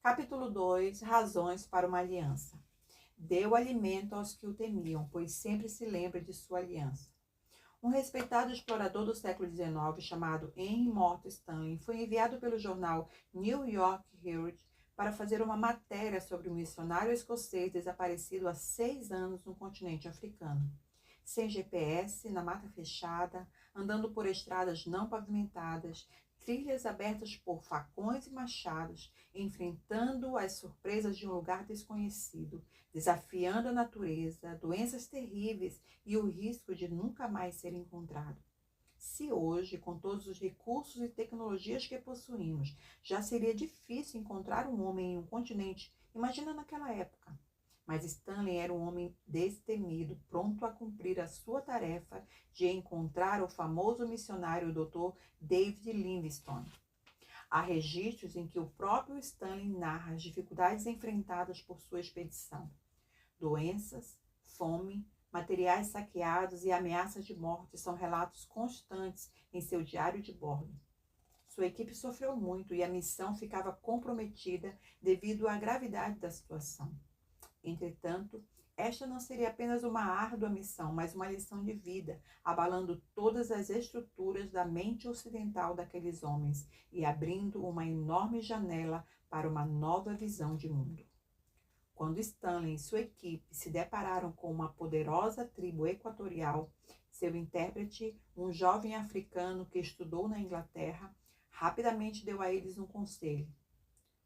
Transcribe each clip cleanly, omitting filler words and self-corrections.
Capítulo 2. Razões para uma aliança. Deu alimento aos que o temiam, pois sempre se lembra de sua aliança. Um respeitado explorador do século XIX, chamado Henry Morton Stanley, foi enviado pelo jornal New York Herald para fazer uma matéria sobre um missionário escocês desaparecido há 6 anos no continente africano. Sem GPS, na mata fechada, andando por estradas não pavimentadas, trilhas abertas por facões e machados, enfrentando as surpresas de um lugar desconhecido, desafiando a natureza, doenças terríveis e o risco de nunca mais ser encontrado. Se hoje, com todos os recursos e tecnologias que possuímos, já seria difícil encontrar um homem em um continente, imagina naquela época. Mas Stanley era um homem destemido, pronto a cumprir a sua tarefa de encontrar o famoso missionário Dr. David Livingstone. Há registros em que o próprio Stanley narra as dificuldades enfrentadas por sua expedição. Doenças, fome, materiais saqueados e ameaças de morte são relatos constantes em seu diário de bordo. Sua equipe sofreu muito e a missão ficava comprometida devido à gravidade da situação. Entretanto, esta não seria apenas uma árdua missão, mas uma lição de vida, abalando todas as estruturas da mente ocidental daqueles homens e abrindo uma enorme janela para uma nova visão de mundo. Quando Stanley e sua equipe se depararam com uma poderosa tribo equatorial, seu intérprete, um jovem africano que estudou na Inglaterra, rapidamente deu a eles um conselho.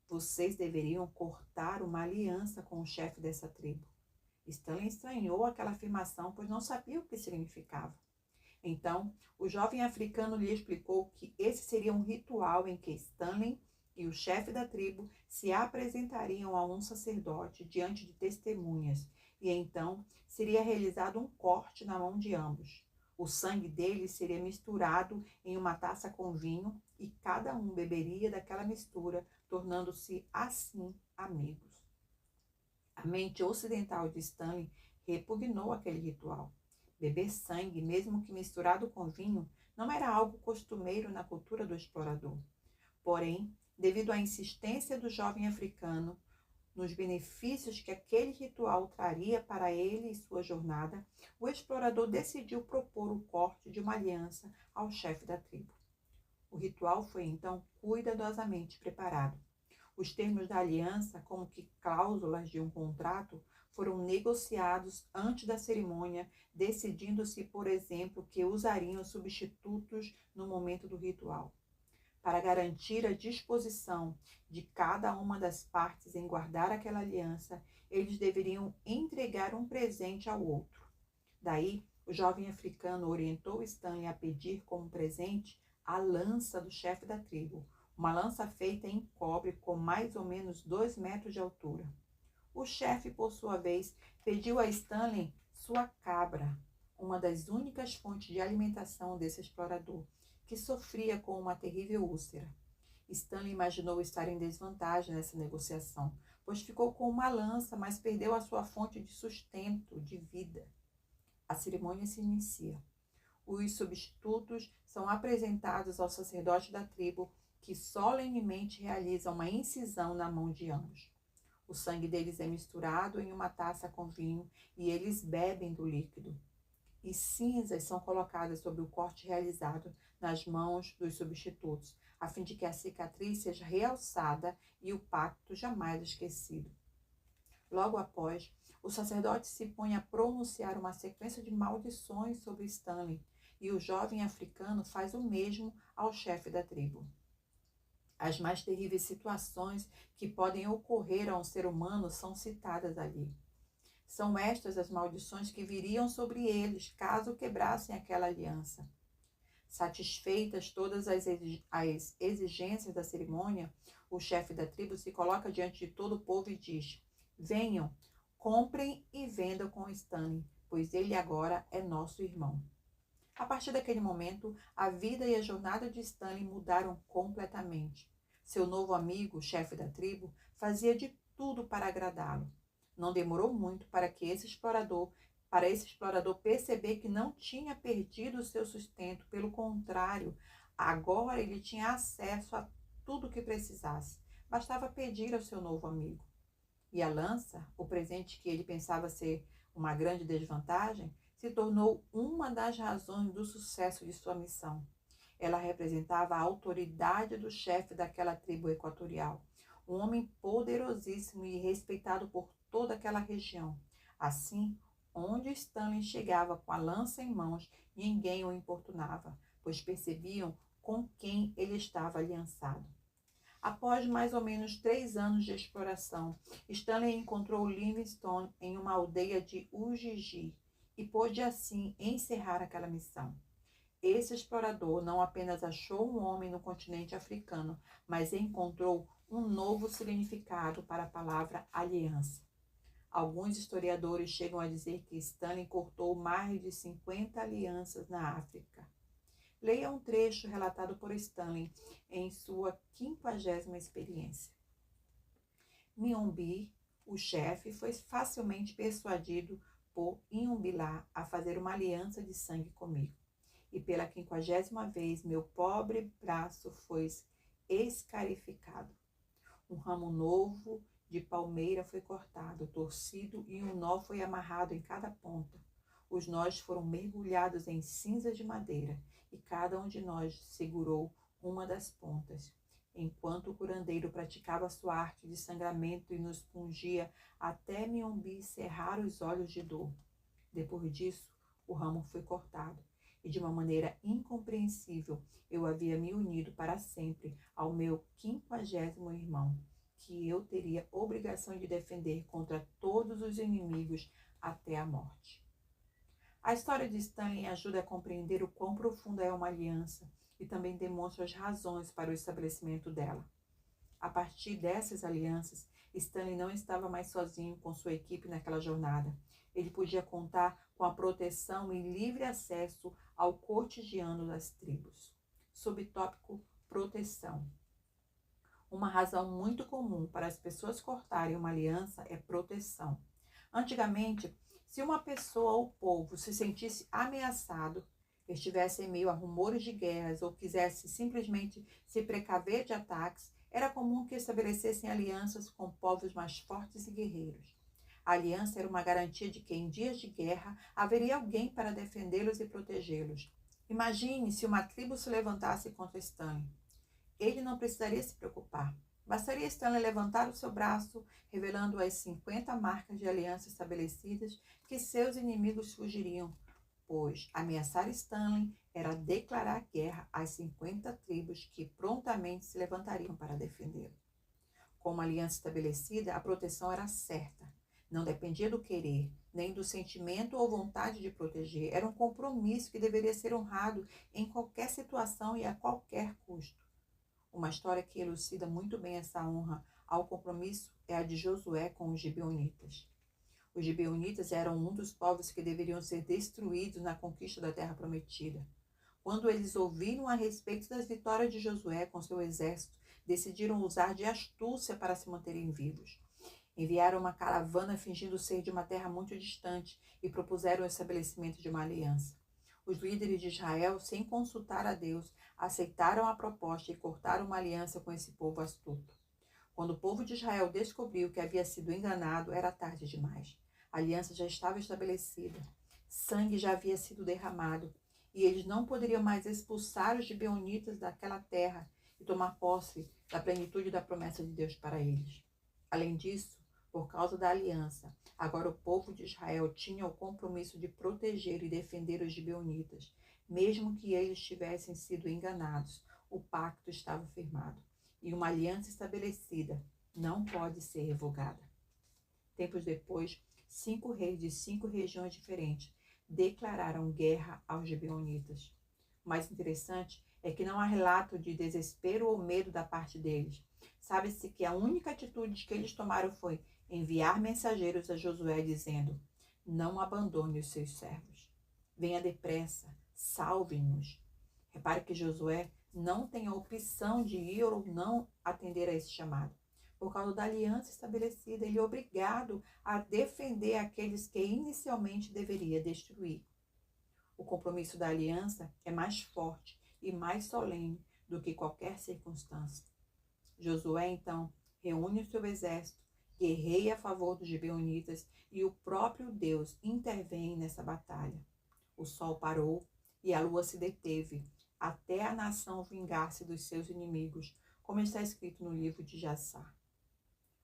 Vocês deveriam cortar uma aliança com o chefe dessa tribo. Stanley estranhou aquela afirmação, pois não sabia o que significava. Então, o jovem africano lhe explicou que esse seria um ritual em que Stanley e o chefe da tribo se apresentariam a um sacerdote diante de testemunhas, e então seria realizado um corte na mão de ambos. O sangue deles seria misturado em uma taça com vinho e cada um beberia daquela mistura, tornando-se assim amigos. A mente ocidental de Stanley repugnou aquele ritual. Beber sangue, mesmo que misturado com vinho, não era algo costumeiro na cultura do explorador. Porém, devido à insistência do jovem africano nos benefícios que aquele ritual traria para ele e sua jornada, o explorador decidiu propor o corte de uma aliança ao chefe da tribo. O ritual foi então cuidadosamente preparado. Os termos da aliança, como que cláusulas de um contrato, foram negociados antes da cerimônia, decidindo-se, por exemplo, que usariam substitutos no momento do ritual. Para garantir a disposição de cada uma das partes em guardar aquela aliança, eles deveriam entregar um presente ao outro. Daí, o jovem africano orientou Stanley a pedir como presente a lança do chefe da tribo, uma lança feita em cobre com mais ou menos 2 metros de altura. O chefe, por sua vez, pediu a Stanley sua cabra, uma das únicas fontes de alimentação desse explorador, que sofria com uma terrível úlcera. Stanley imaginou estar em desvantagem nessa negociação, pois ficou com uma lança, mas perdeu a sua fonte de sustento, de vida. A cerimônia se inicia. Os substitutos são apresentados ao sacerdote da tribo, que solenemente realiza uma incisão na mão de ambos. O sangue deles é misturado em uma taça com vinho e eles bebem do líquido. E cinzas são colocadas sobre o corte realizado nas mãos dos substitutos, a fim de que a cicatriz seja realçada e o pacto jamais esquecido. Logo após, o sacerdote se põe a pronunciar uma sequência de maldições sobre Stanley, e o jovem africano faz o mesmo ao chefe da tribo. As mais terríveis situações que podem ocorrer a um ser humano são citadas ali. São estas as maldições que viriam sobre eles caso quebrassem aquela aliança. Satisfeitas todas as exigências da cerimônia, o chefe da tribo se coloca diante de todo o povo e diz: venham, comprem e vendam com Stanley, pois ele agora é nosso irmão. A partir daquele momento, a vida e a jornada de Stanley mudaram completamente. Seu novo amigo, chefe da tribo, fazia de tudo para agradá-lo. Não demorou muito para esse explorador perceber que não tinha perdido o seu sustento, pelo contrário, agora ele tinha acesso a tudo o que precisasse. bastava pedir ao seu novo amigo. E a lança, o presente que ele pensava ser uma grande desvantagem, se tornou uma das razões do sucesso de sua missão. Ela representava a autoridade do chefe daquela tribo equatorial, um homem poderosíssimo e respeitado por toda aquela região. Assim, onde Stanley chegava com a lança em mãos, ninguém o importunava, pois percebiam com quem ele estava aliançado. Após mais ou menos 3 anos de exploração, Stanley encontrou Livingstone em uma aldeia de Ujiji e pôde assim encerrar aquela missão. Esse explorador não apenas achou um homem no continente africano, mas encontrou um novo significado para a palavra aliança. Alguns historiadores chegam a dizer que Stanley cortou mais de 50 alianças na África. Leia um trecho relatado por Stanley em sua 50ª experiência. Miombi, o chefe, foi facilmente persuadido por Inhambilá a fazer uma aliança de sangue comigo. E pela 50ª vez meu pobre braço foi escarificado. Um ramo novo de palmeira foi cortado, torcido e um nó foi amarrado em cada ponta. Os nós foram mergulhados em cinzas de madeira e cada um de nós segurou uma das pontas, enquanto o curandeiro praticava sua arte de sangramento e nos pungia até Miombi cerrar os olhos de dor. Depois disso, o ramo foi cortado e de uma maneira incompreensível eu havia me unido para sempre ao meu 50º irmão, que eu teria obrigação de defender contra todos os inimigos até a morte. A história de Stanley ajuda a compreender o quão profunda é uma aliança e também demonstra as razões para o estabelecimento dela. A partir dessas alianças, Stanley não estava mais sozinho com sua equipe naquela jornada. Ele podia contar com a proteção e livre acesso ao cotidiano das tribos. Subtópico: proteção. Uma razão muito comum para as pessoas cortarem uma aliança é proteção. Antigamente, se uma pessoa ou povo se sentisse ameaçado, estivesse em meio a rumores de guerras ou quisesse simplesmente se precaver de ataques, era comum que estabelecessem alianças com povos mais fortes e guerreiros. A aliança era uma garantia de que em dias de guerra haveria alguém para defendê-los e protegê-los. Imagine se uma tribo se levantasse contra Stanley. Ele não precisaria se preocupar. Bastaria Stanley levantar o seu braço, revelando as 50 marcas de aliança estabelecidas, que seus inimigos fugiriam, pois ameaçar Stanley era declarar guerra às 50 tribos que prontamente se levantariam para defendê-lo. Com uma aliança estabelecida, a proteção era certa. Não dependia do querer, nem do sentimento ou vontade de proteger. Era um compromisso que deveria ser honrado em qualquer situação e a qualquer custo. Uma história que elucida muito bem essa honra ao compromisso é a de Josué com os gibeonitas. Os gibeonitas eram um dos povos que deveriam ser destruídos na conquista da terra prometida. Quando eles ouviram a respeito das vitórias de Josué com seu exército, decidiram usar de astúcia para se manterem vivos. Enviaram uma caravana fingindo ser de uma terra muito distante e propuseram o estabelecimento de uma aliança. Os líderes de Israel, sem consultar a Deus, aceitaram a proposta e cortaram uma aliança com esse povo astuto. Quando o povo de Israel descobriu que havia sido enganado, era tarde demais. A aliança já estava estabelecida. Sangue já havia sido derramado e eles não poderiam mais expulsar os gibeonitas daquela terra e tomar posse da plenitude da promessa de Deus para eles. Além disso, por causa da aliança, agora o povo de Israel tinha o compromisso de proteger e defender os gibeonitas. Mesmo que eles tivessem sido enganados, o pacto estava firmado. E uma aliança estabelecida não pode ser revogada. Tempos depois, 5 reis de 5 regiões diferentes declararam guerra aos gibeonitas. O mais interessante é que não há relato de desespero ou medo da parte deles. Sabe-se que a única atitude que eles tomaram foi enviar mensageiros a Josué dizendo: não abandone os seus servos. Venha depressa, salve-nos. Repare que Josué não tem a opção de ir ou não atender a esse chamado. Por causa da aliança estabelecida, ele é obrigado a defender aqueles que inicialmente deveria destruir. O compromisso da aliança é mais forte e mais solene do que qualquer circunstância. Josué, então, reúne o seu exército, guerreia a favor dos gibeonitas e o próprio Deus intervém nessa batalha. O sol parou e a lua se deteve, até a nação vingar-se dos seus inimigos, como está escrito no livro de Jassá.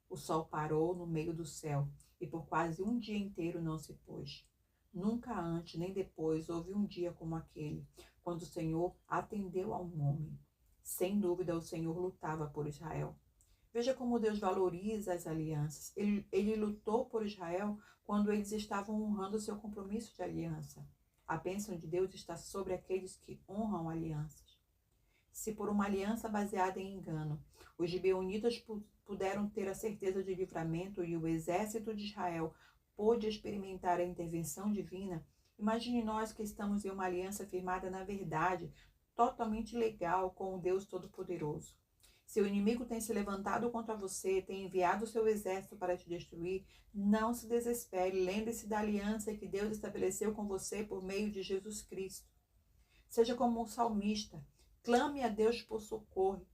O sol parou no meio do céu e por quase um dia inteiro não se pôs. Nunca antes nem depois houve um dia como aquele, quando o Senhor atendeu a um homem. Sem dúvida, o Senhor lutava por Israel. Veja como Deus valoriza as alianças. Ele lutou por Israel quando eles estavam honrando seu compromisso de aliança. A bênção de Deus está sobre aqueles que honram alianças. Se por uma aliança baseada em engano, os gibeonitas puderam ter a certeza de livramento e o exército de Israel pôde experimentar a intervenção divina, imagine nós que estamos em uma aliança firmada na verdade, totalmente legal com o Deus Todo-Poderoso. Se o inimigo tem se levantado contra você, tem enviado o seu exército para te destruir, não se desespere, lembre-se da aliança que Deus estabeleceu com você por meio de Jesus Cristo. Seja como um salmista, clame a Deus por socorro,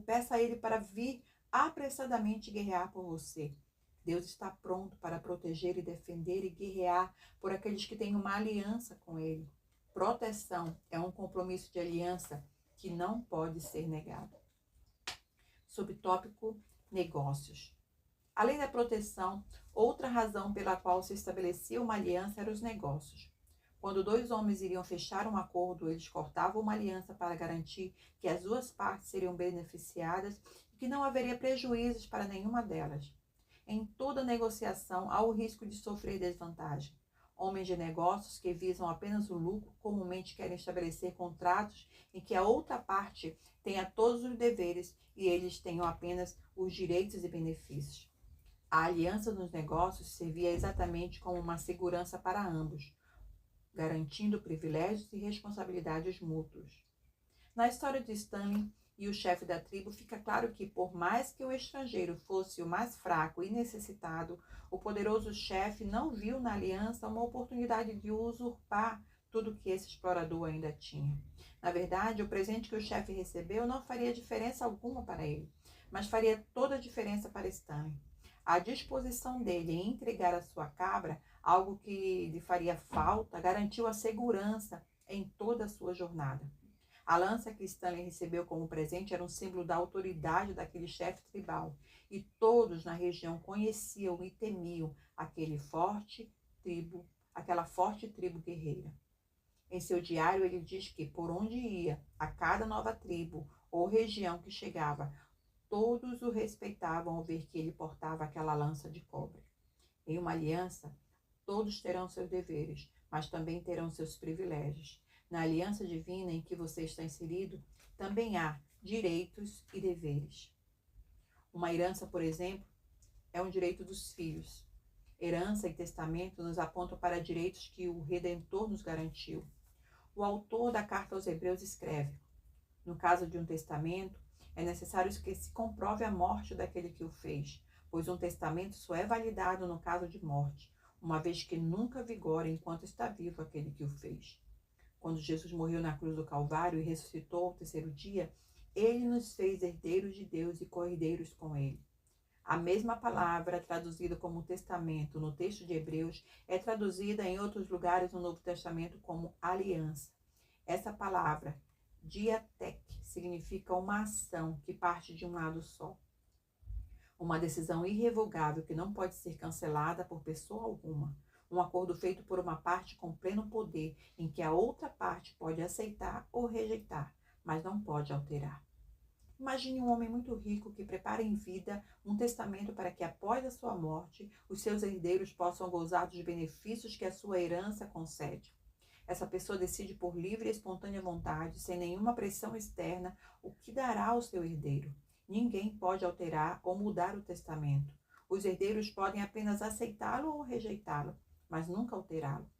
peça a Ele para vir apressadamente guerrear por você. Deus está pronto para proteger e defender e guerrear por aqueles que têm uma aliança com Ele. Proteção é um compromisso de aliança que não pode ser negado. Subtópico: negócios. Além da proteção, outra razão pela qual se estabelecia uma aliança eram os negócios. Quando dois homens iriam fechar um acordo, eles cortavam uma aliança para garantir que as duas partes seriam beneficiadas e que não haveria prejuízos para nenhuma delas. Em toda negociação, há o risco de sofrer desvantagem. Homens de negócios que visam apenas o lucro comumente querem estabelecer contratos em que a outra parte tenha todos os deveres e eles tenham apenas os direitos e benefícios. A aliança nos negócios servia exatamente como uma segurança para ambos, garantindo privilégios e responsabilidades mútuos. Na história de Stanley e o chefe da tribo, fica claro que, por mais que o estrangeiro fosse o mais fraco e necessitado, o poderoso chefe não viu na aliança uma oportunidade de usurpar tudo que esse explorador ainda tinha. Na verdade, o presente que o chefe recebeu não faria diferença alguma para ele, mas faria toda a diferença para Stanley. A disposição dele em entregar a sua cabra, algo que lhe faria falta, garantiu a segurança em toda a sua jornada. A lança que Stanley recebeu como presente era um símbolo da autoridade daquele chefe tribal, e todos na região conheciam e temiam aquela forte tribo guerreira. Em seu diário ele diz que, por onde ia, a cada nova tribo ou região que chegava, todos o respeitavam ao ver que ele portava aquela lança de cobre. Em uma aliança, todos terão seus deveres, mas também terão seus privilégios. Na aliança divina em que você está inserido, também há direitos e deveres. Uma herança, por exemplo, é um direito dos filhos. Herança e testamento nos apontam para direitos que o Redentor nos garantiu. O autor da carta aos Hebreus escreve: no caso de um testamento, é necessário que se comprove a morte daquele que o fez, pois um testamento só é validado no caso de morte, uma vez que nunca vigora enquanto está vivo aquele que o fez. Quando Jesus morreu na cruz do Calvário e ressuscitou ao terceiro dia, ele nos fez herdeiros de Deus e co-herdeiros com ele. A mesma palavra, traduzida como testamento no texto de Hebreus, é traduzida em outros lugares no Novo Testamento como aliança. Essa palavra, diatek, significa uma ação que parte de um lado só. Uma decisão irrevogável que não pode ser cancelada por pessoa alguma. Um acordo feito por uma parte com pleno poder, em que a outra parte pode aceitar ou rejeitar, mas não pode alterar. Imagine um homem muito rico que prepara em vida um testamento para que, após a sua morte, os seus herdeiros possam gozar dos benefícios que a sua herança concede. Essa pessoa decide por livre e espontânea vontade, sem nenhuma pressão externa, o que dará ao seu herdeiro. Ninguém pode alterar ou mudar o testamento. Os herdeiros podem apenas aceitá-lo ou rejeitá-lo, mas nunca alterá-lo.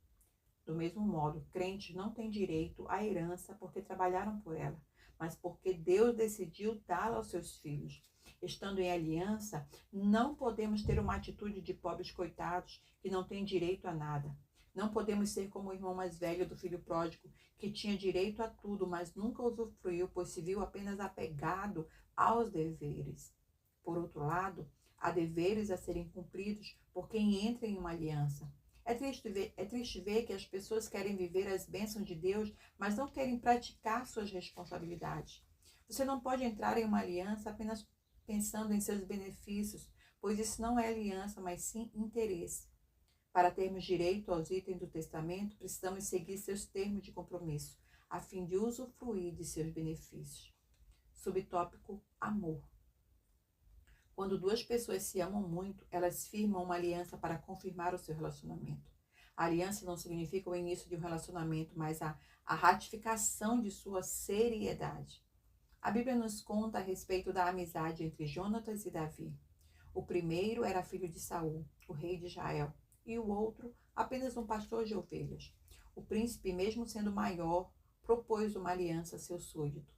Do mesmo modo, crentes não têm direito à herança porque trabalharam por ela, mas porque Deus decidiu dá-la aos seus filhos. Estando em aliança, não podemos ter uma atitude de pobres coitados que não têm direito a nada. Não podemos ser como o irmão mais velho do filho pródigo, que tinha direito a tudo, mas nunca usufruiu, pois se viu apenas apegado aos deveres. Por outro lado, há deveres a serem cumpridos por quem entra em uma aliança. É triste ver que as pessoas querem viver as bênçãos de Deus, mas não querem praticar suas responsabilidades. Você não pode entrar em uma aliança apenas pensando em seus benefícios, pois isso não é aliança, mas sim interesse. Para termos direito aos itens do testamento, precisamos seguir seus termos de compromisso, a fim de usufruir de seus benefícios. Subtópico: amor. Quando duas pessoas se amam muito, elas firmam uma aliança para confirmar o seu relacionamento. A aliança não significa o início de um relacionamento, mas a ratificação de sua seriedade. A Bíblia nos conta a respeito da amizade entre Jonatas e Davi. O primeiro era filho de Saul, o rei de Israel, e o outro apenas um pastor de ovelhas. O príncipe, mesmo sendo maior, propôs uma aliança a seu súdito.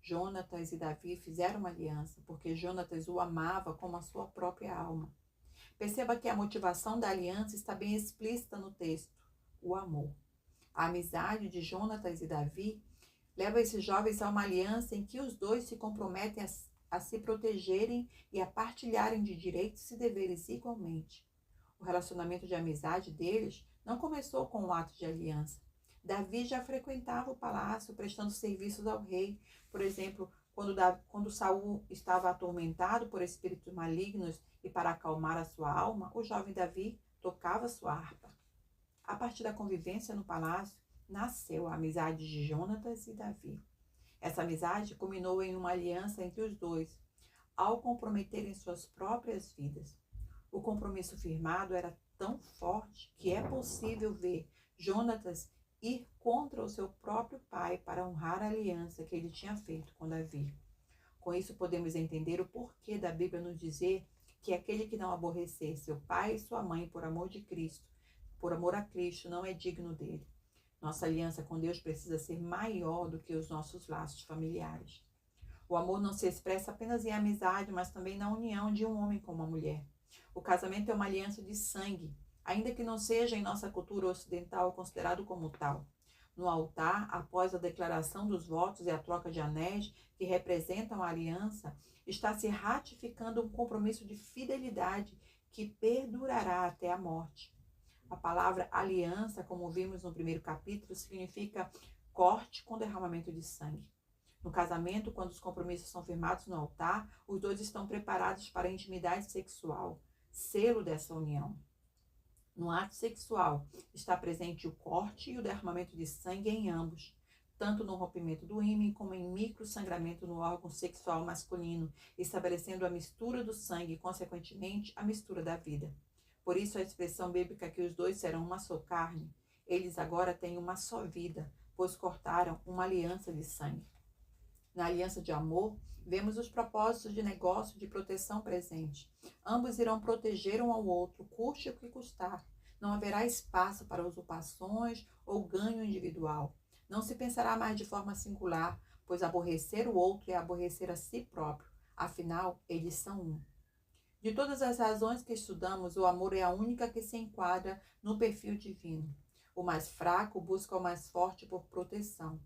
Jonatas e Davi fizeram uma aliança, porque Jonatas o amava como a sua própria alma. Perceba que a motivação da aliança está bem explícita no texto: o amor. A amizade de Jonatas e Davi leva esses jovens a uma aliança em que os dois se comprometem a se protegerem e a partilharem de direitos e deveres igualmente. O relacionamento de amizade deles não começou com o ato de aliança. Davi já frequentava o palácio, prestando serviços ao rei. Por exemplo, quando Saul estava atormentado por espíritos malignos e para acalmar a sua alma, o jovem Davi tocava sua harpa. A partir da convivência no palácio, nasceu a amizade de Jonatas e Davi. Essa amizade culminou em uma aliança entre os dois, ao comprometerem suas próprias vidas. O compromisso firmado era tão forte que é possível ver Jonatas ir contra o seu próprio pai para honrar a aliança que ele tinha feito com Davi. Com isso podemos entender o porquê da Bíblia nos dizer que aquele que não aborrecer seu pai e sua mãe por amor de Cristo, por amor a Cristo, não é digno dele. Nossa aliança com Deus precisa ser maior do que os nossos laços familiares. O amor não se expressa apenas em amizade, mas também na união de um homem com uma mulher. O casamento é uma aliança de sangue, ainda que não seja em nossa cultura ocidental considerado como tal. No altar, após a declaração dos votos e a troca de anéis que representam a aliança, está se ratificando um compromisso de fidelidade que perdurará até a morte. A palavra aliança, como vimos no primeiro capítulo, significa corte com derramamento de sangue. No casamento, quando os compromissos são firmados no altar, os dois estão preparados para a intimidade sexual, selo dessa união. No ato sexual, está presente o corte e o derramamento de sangue em ambos, tanto no rompimento do ímen como em microsangramento no órgão sexual masculino, estabelecendo a mistura do sangue e, consequentemente, a mistura da vida. Por isso, a expressão bíblica que os dois serão uma só carne, eles agora têm uma só vida, pois cortaram uma aliança de sangue. Na aliança de amor, vemos os propósitos de negócio e de proteção presente. Ambos irão proteger um ao outro, custe o que custar. Não haverá espaço para usurpações ou ganho individual. Não se pensará mais de forma singular, pois aborrecer o outro é aborrecer a si próprio. Afinal, eles são um. De todas as razões que estudamos, o amor é a única que se enquadra no perfil divino. O mais fraco busca o mais forte por proteção.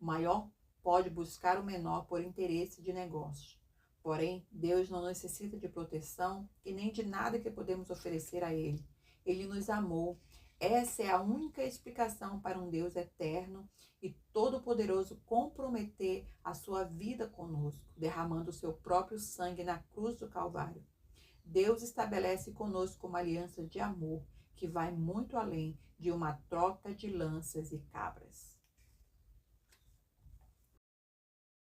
O maior pode buscar o menor por interesse de negócios. Porém, Deus não necessita de proteção e nem de nada que podemos oferecer a Ele. Ele nos amou. Essa é a única explicação para um Deus eterno e todo-poderoso comprometer a sua vida conosco, derramando o seu próprio sangue na cruz do Calvário. Deus estabelece conosco uma aliança de amor que vai muito além de uma troca de lanças e cabras.